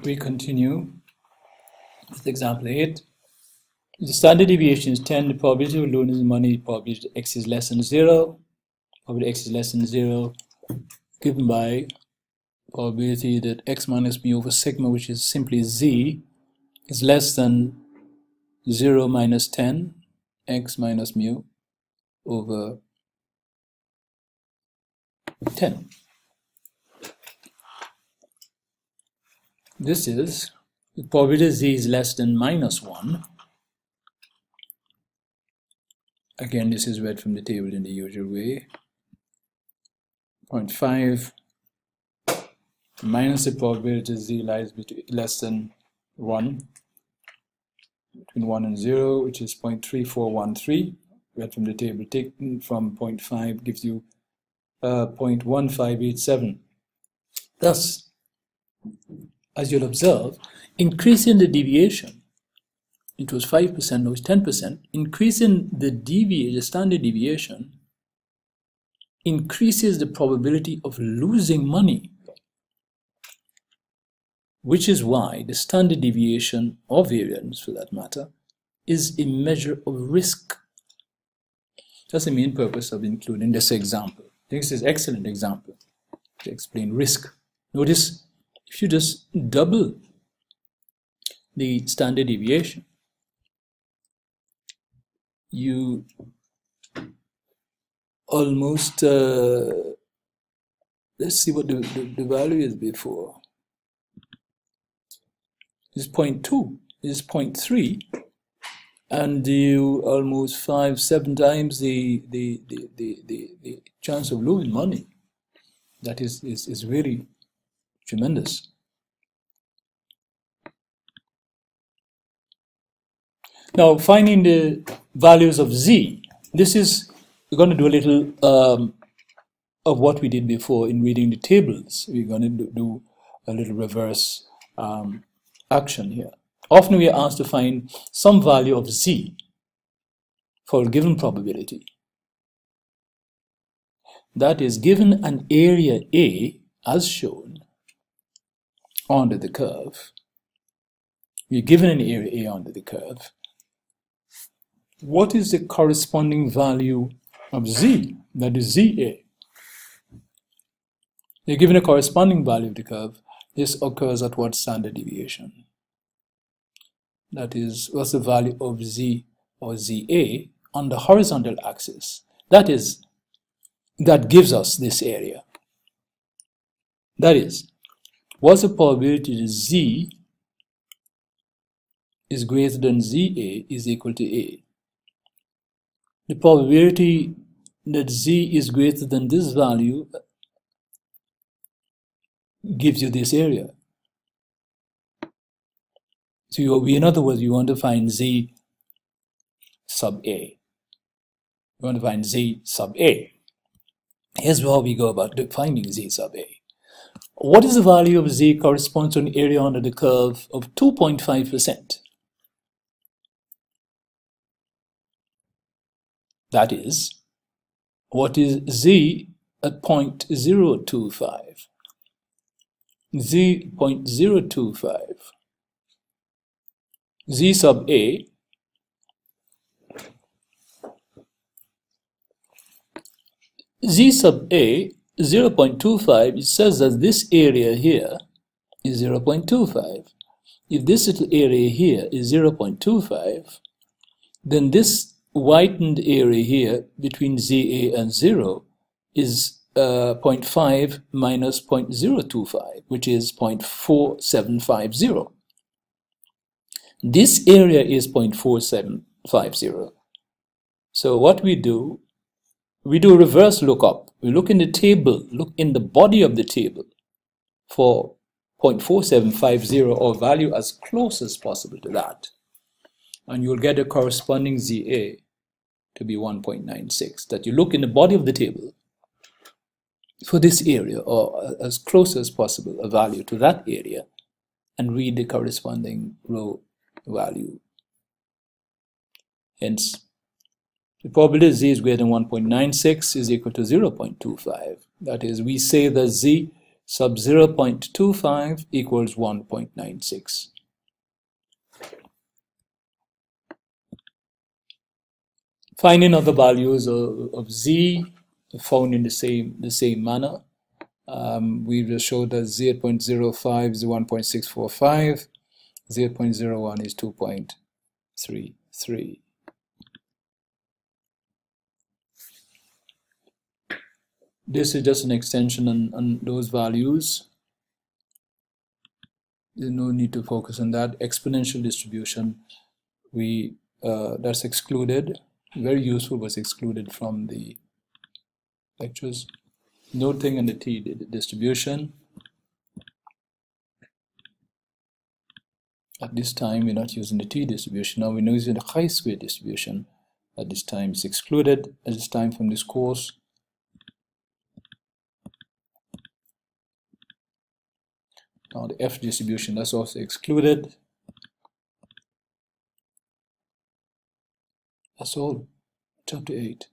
We continue with example 8. The standard deviation is 10. The probability of losing money, probability x is less than 0. Probability x is less than 0 given by probability that x minus mu over sigma, which is simply z, is less than 0 minus 10 x minus mu over 10. This is the probability z is less than minus 1. Again, this is read from the table in the usual way. 0.5 minus the probability z lies between less than 1, between 1 and 0, which is 0.3413. Read from the table taken from 0.5 gives you 0.1587. Thus, as you'll observe, increasing the deviation, it was 5%, now it's 10%, increasing the standard deviation increases the probability of losing money, which is why the standard deviation, or variance for that matter, is a measure of risk. That's the main purpose of including this example. This is an excellent example to explain risk. Notice, if you just double the standard deviation, you almost, let's see what the value is before. This is 0.2, this is 0.3, and you almost 5-7 times the chance of losing money. That is really tremendous. Now, finding the values of z. This is, we're going to do a little of what we did before in reading the tables. We're going to do a little reverse action here. Often we are asked to find some value of z for a given probability. That is, given an area A as shown under the curve, we're given an area A under the curve. What is the corresponding value of z? That is ZA. You're given a corresponding value of the curve. This occurs at what standard deviation? That is, what's the value of z or ZA on the horizontal axis? That is, that gives us this area. That is, what's the probability that z is greater than ZA is equal to A? The probability that z is greater than this value gives you this area. So in other words, you want to find z sub A. You want to find z sub A. Here's how we go about finding z sub A. What is the value of z corresponds to an area under the curve of 2.5%? That is, what is z at 0.025? Z 0.025. Z sub A Z sub A 0.25, it says that this area here is 0.25. If this little area here is 0.25, then this whitened area here between ZA and 0 is 0.5 minus 0.025, which is 0.4750. This area is 0.4750. So what we do a reverse lookup. We look in the table, look in the body of the table for 0.4750 or value as close as possible to that. And you'll get a corresponding ZA to be 1.96. That you look in the body of the table for this area, or as close as possible a value to that area, and read the corresponding row value. Hence, the probability z is greater than 1.96 is equal to 0.25. That is, we say that z sub 0.25 equals 1.96. Finding other values of z found in the same manner. We will show that 0.05 is 1.645, 0.01 is 2.33. This is just an extension on those values. There's no need to focus on that. Exponential distribution, that's excluded. Very useful, was excluded from the lectures. Noting on the t distribution. At this time, we're not using the t distribution. Now we're using the chi-square distribution. At this time, it's excluded. At this time from this course. Now the f distribution, that's also excluded. That's all. Chapter 8.